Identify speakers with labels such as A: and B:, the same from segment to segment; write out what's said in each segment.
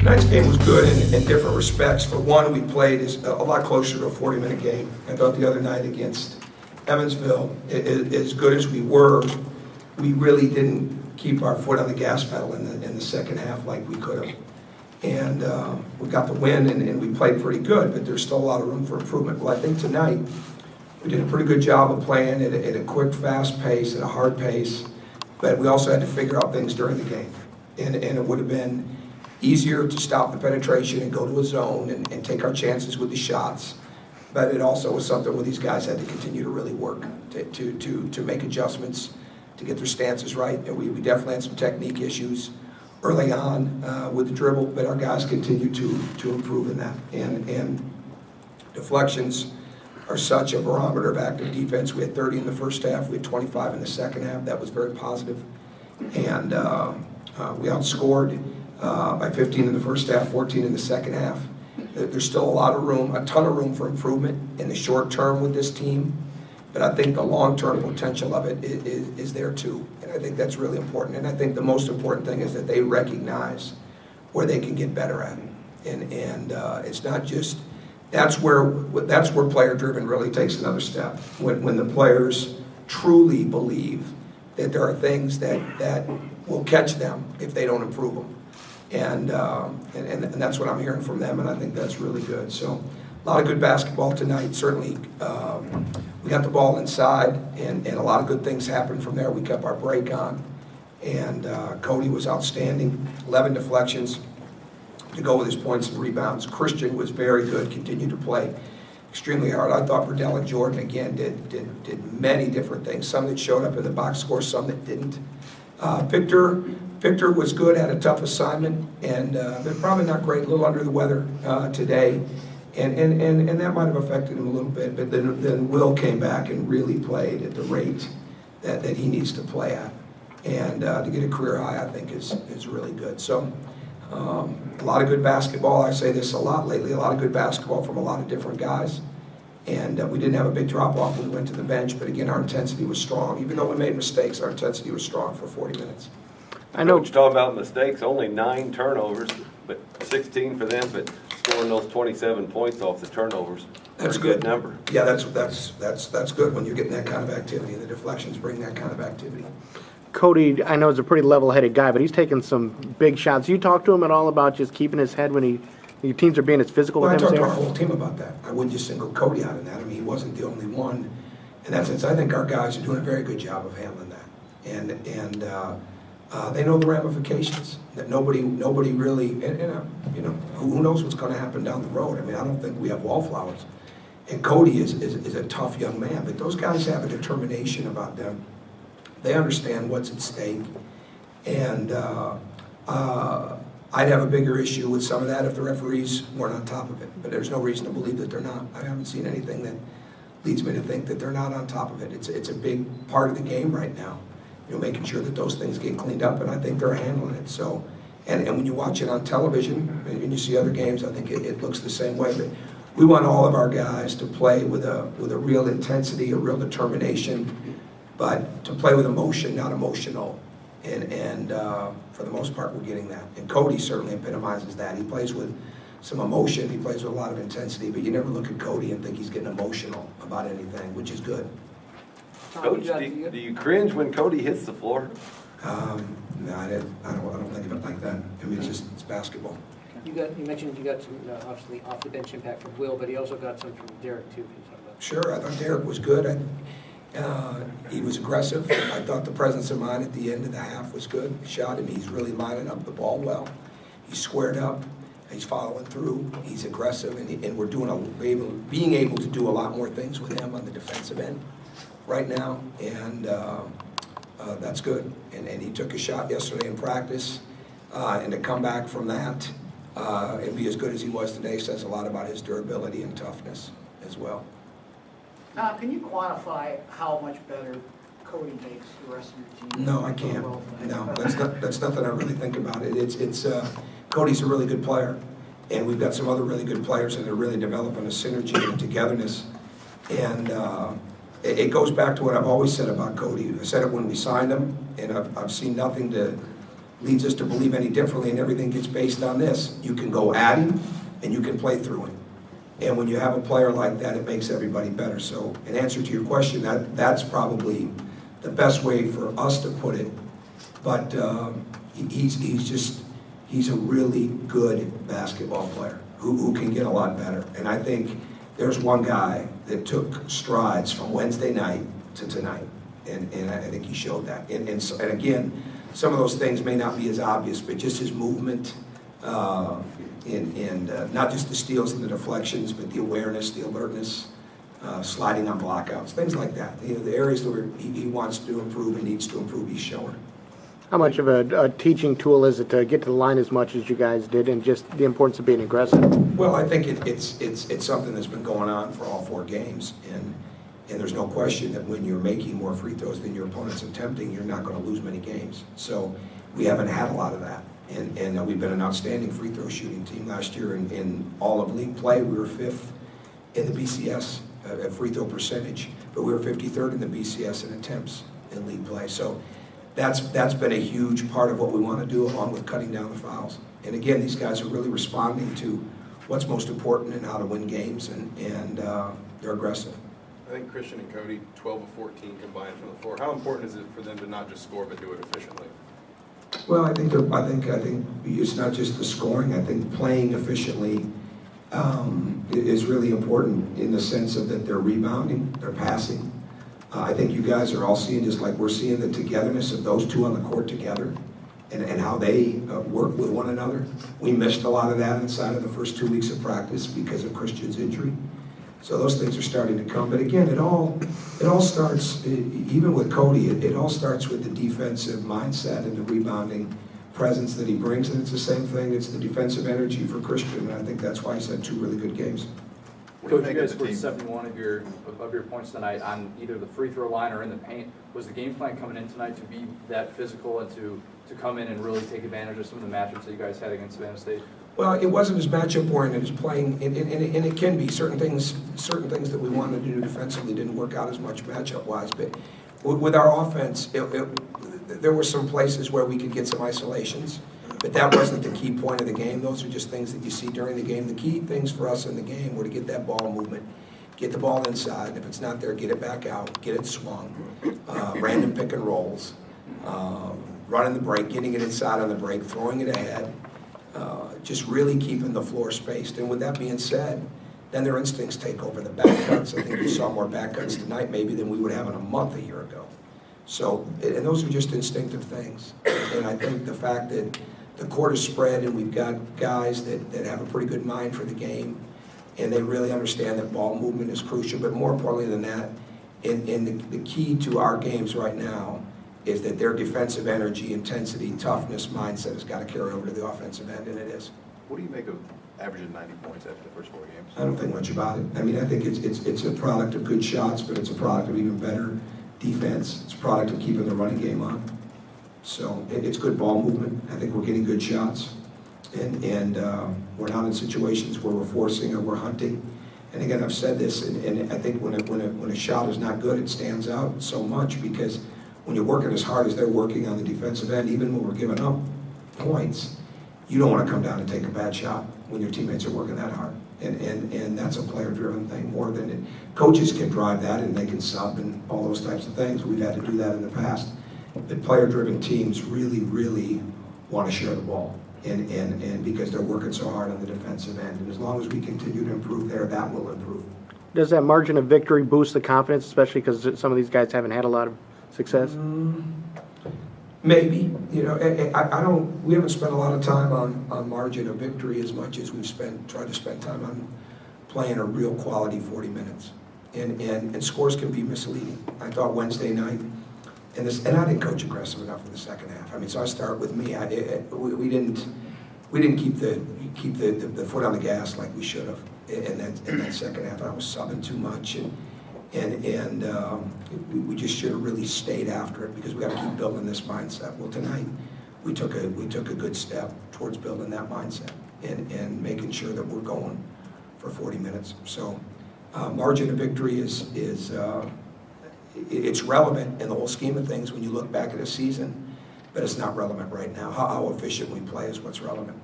A: Tonight's game was good in different respects. For one, we played a lot closer to a 40-minute game. I thought the other night against Evansville, as good as we were, we really didn't keep our foot on the gas pedal in the second half like we could have. And we got the win, and we played pretty good, but there's still a lot of room for improvement. Well, I think tonight we did a pretty good job of playing at a quick, fast pace, at a hard pace, but we also had to figure out things during the game. And it would have been easier to stop the penetration and go to a zone and take our chances with the shots. But it also was something where these guys had to continue to really work to make adjustments, to get their stances right. And we definitely had some technique issues early on with the dribble, but our guys continue to improve in that. And deflections are such a barometer of active defense. We had 30 in the first half. We had 25 in the second half. That was very positive. And we outscored by 15 in the first half, 14 in the second half. There's still a lot of room, a ton of room for improvement in the short term with this team, but I think the long-term potential of it is there too, and I think that's really important. And I think the most important thing is that they recognize where they can get better at, and it's not just that's where player-driven really takes another step. When the players truly believe that there are things that will catch them if they don't improve them. And that's what I'm hearing from them, and I think that's really good. So a lot of good basketball tonight. Certainly, we got the ball inside, and a lot of good things happened from there. We kept our break on, and Cody was outstanding. 11 deflections to go with his points and rebounds. Christian was very good, continued to play extremely hard. I thought Verdell and Jordan, again, did many different things. Some that showed up in the box score, some that didn't. Victor was good, had a tough assignment, and but probably not great, a little under the weather today, and that might have affected him a little bit, but then Will came back and really played at the rate that he needs to play at, and to get a career high, I think, is really good. So a lot of good basketball. I say this a lot lately, a lot of good basketball from a lot of different guys, and we didn't have a big drop-off when we went to the bench, but again, our intensity was strong. Even though we made mistakes, our intensity was strong for 40 minutes.
B: I know. Coach, talking about mistakes, only 9 turnovers, but 16 for them, but scoring those 27 points off the turnovers.
A: That's a good number. Yeah, that's good when you're getting that kind of activity, and the deflections bring that kind of activity.
C: Cody, I know, is a pretty level-headed guy, but he's taken some big shots. You talk to him at all about just keeping his head when your teams are being as physical
A: Well,
C: with him?
A: I talked to our whole team about that. I wouldn't just single Cody out in that. I mean, he wasn't the only one. In that sense, I think our guys are doing a very good job of handling that. And they know the ramifications. That nobody really, you know, who knows what's going to happen down the road. I mean, I don't think we have wallflowers. And Cody is a tough young man, but those guys have a determination about them. They understand what's at stake. And I'd have a bigger issue with some of that if the referees weren't on top of it. But there's no reason to believe that they're not. I haven't seen anything that leads me to think that they're not on top of it. It's a big part of the game right now. You know, making sure that those things get cleaned up, and I think they're handling it. So, and when you watch it on television and you see other games, I think it looks the same way. But we want all of our guys to play with a real intensity, a real determination, but to play with emotion, not emotional. And for the most part, we're getting that. And Cody certainly epitomizes that. He plays with some emotion. He plays with a lot of intensity. But you never look at Cody and think he's getting emotional about anything, which is good.
B: Coach, do you cringe when Cody hits the floor?
A: No, I don't think of it like that. I mean, it's basketball.
D: You mentioned you got some obviously off the bench impact from Will, but he also got some from Derek too. Can you talk about that?
A: Sure, I thought Derek was good. He was aggressive. I thought the presence of mind at the end of the half was good. Shot him. He's really lining up the ball well. He's squared up. He's following through. He's aggressive, and we're being able to do a lot more things with him on the defensive end right now, and that's good. And he took a shot yesterday in practice, and to come back from that and be as good as he was today says a lot about his durability and toughness as well.
E: Can you quantify how much better Cody makes the rest of your team?
A: No, I can't. No, that's nothing I really think about it. It's Cody's a really good player, and we've got some other really good players, and they're really developing a synergy and togetherness. And it goes back to what I've always said about Cody. I said it when we signed him, and I've seen nothing to leads us to believe any differently, and everything gets based on this. You can go at him, and you can play through him. And when you have a player like that, it makes everybody better. So in answer to your question, that's probably the best way for us to put it. But he's a really good basketball player who can get a lot better. And I think there's one guy that took strides from Wednesday night to tonight. And I think he showed that. And again, some of those things may not be as obvious, but just his movement, and not just the steals and the deflections, but the awareness, the alertness, sliding on blockouts, things like that. You know, the areas where he wants to improve and needs to improve, he's showing.
C: How much of a teaching tool is it to get to the line as much as you guys did, and just the importance of being aggressive?
A: Well, I think it's something that's been going on for all 4 games, and there's no question that when you're making more free throws than your opponent's attempting, you're not going to lose many games. So we haven't had a lot of that. And we've been an outstanding free throw shooting team last year. In all of league play, we were 5th in the BCS at free throw percentage, but we were 53rd in the BCS in attempts in league play. So that's been a huge part of what we want to do, along with cutting down the fouls. And again, these guys are really responding to what's most important and how to win games, and they're aggressive.
F: I think Christian and Cody, 12 of 14 combined from the floor. How important is it for them to not just score but do it efficiently?
A: Well, I think it's not just the scoring. I think playing efficiently is really important in the sense of that they're rebounding, they're passing. I think you guys are all seeing, just like we're seeing, the togetherness of those two on the court together, and how they work with one another. We missed a lot of that inside of the first 2 weeks of practice because of Christian's injury. So those things are starting to come. But again, it all starts, even with Cody, it all starts with the defensive mindset and the rebounding presence that he brings. And it's the same thing, it's the defensive energy for Christian. And I think that's why he's had 2 really good games.
G: Coach, you guys scored 71 of your points tonight on either the free throw line or in the paint. Was the game plan coming in tonight to be that physical and to come in and really take advantage of some of the matchups that you guys had against Savannah State?
A: Well, it wasn't as matchup oriented as playing, and it can be. Certain things that we wanted to do defensively didn't work out as much matchup wise. But with our offense, there were some places where we could get some isolations, but that wasn't the key point of the game. Those are just things that you see during the game. The key things for us in the game were to get that ball movement, get the ball inside, and if it's not there, get it back out, get it swung, random pick and rolls, running the break, getting it inside on the break, throwing it ahead. Just really keeping the floor spaced. And with that being said, then their instincts take over the back cuts. I think we saw more back cuts tonight maybe than we would have in a month a year ago. So, and those are just instinctive things. And I think the fact that the court is spread and we've got guys that have a pretty good mind for the game, and they really understand that ball movement is crucial. But more importantly than that, the key to our games right now is that their defensive energy, intensity, toughness, mindset has got to carry over to the offensive end, and it is.
H: What do you make of averaging 90 points after the first 4 games?
A: I don't think much about it. I mean, I think it's a product of good shots, but it's a product of even better defense. It's a product of keeping the running game on. So it's good ball movement. I think we're getting good shots, and we're not in situations where we're forcing or we're hunting. And again, I've said this, and I think when a shot is not good, it stands out so much because when you're working as hard as they're working on the defensive end, even when we're giving up points, you don't want to come down and take a bad shot when your teammates are working that hard. And that's a player-driven thing more than it. Coaches can drive that and they can sub and all those types of things. We've had to do that in the past. But player-driven teams really, really want to share the ball. And because they're working so hard on the defensive end. And as long as we continue to improve there, that will improve.
C: Does that margin of victory boost the confidence, especially because some of these guys haven't had a lot of success?
A: Maybe, you know, we haven't spent a lot of time on margin of victory as much as we've tried to spend time on playing a real quality 40 minutes. And scores can be misleading. I thought Wednesday night, and I didn't coach aggressive enough in the second half. I mean, so I start with me. We didn't keep the foot on the gas like we should have in that second half. I was subbing too much, and we just should have really stayed after it because we got to keep building this mindset. Well, tonight we took a good step towards building that mindset and making sure that we're going for 40 minutes. So margin of victory is it's relevant in the whole scheme of things when you look back at a season. but it's not relevant right now. How efficient we play is what's relevant.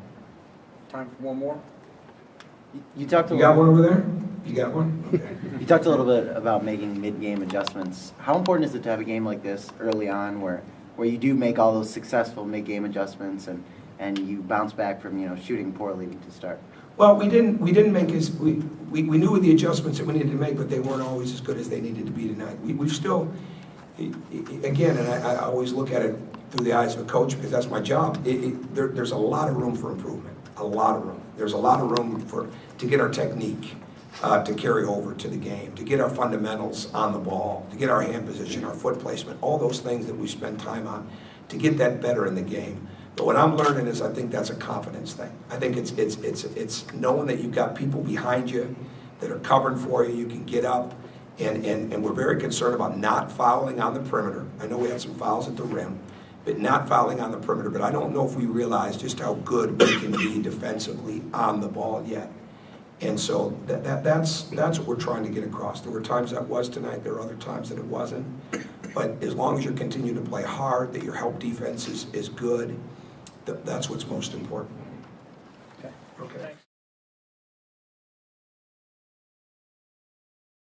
E: Time for one more?
I: You talked a
A: You got
I: little,
A: one over there? You got one? Okay.
I: you talked a little bit about making mid-game adjustments. How important is it to have a game like this early on where you do make all those successful mid-game adjustments and you bounce back from, shooting poorly to start?
A: Well, we didn't make we knew the adjustments that we needed to make, but they weren't always as good as they needed to be tonight. We've still, again, and I always look at it through the eyes of a coach because that's my job. There's a lot of room for improvement, a lot of room. There's a lot of room to get our technique to carry over to the game, to get our fundamentals on the ball, to get our hand position, our foot placement, all those things that we spend time on, to get that better in the game. But what I'm learning is I think that's a confidence thing. I think it's knowing that you've got people behind you that are covering for you, you can get up, and we're very concerned about not fouling on the perimeter. I know we had some fouls at the rim, but not fouling on the perimeter. But I don't know if we realize just how good we can be defensively on the ball yet. And so that's what we're trying to get across. There were times that was tonight, there are other times that it wasn't. But as long as you continue to play hard, that your help defense is good, that's what's most important. Okay.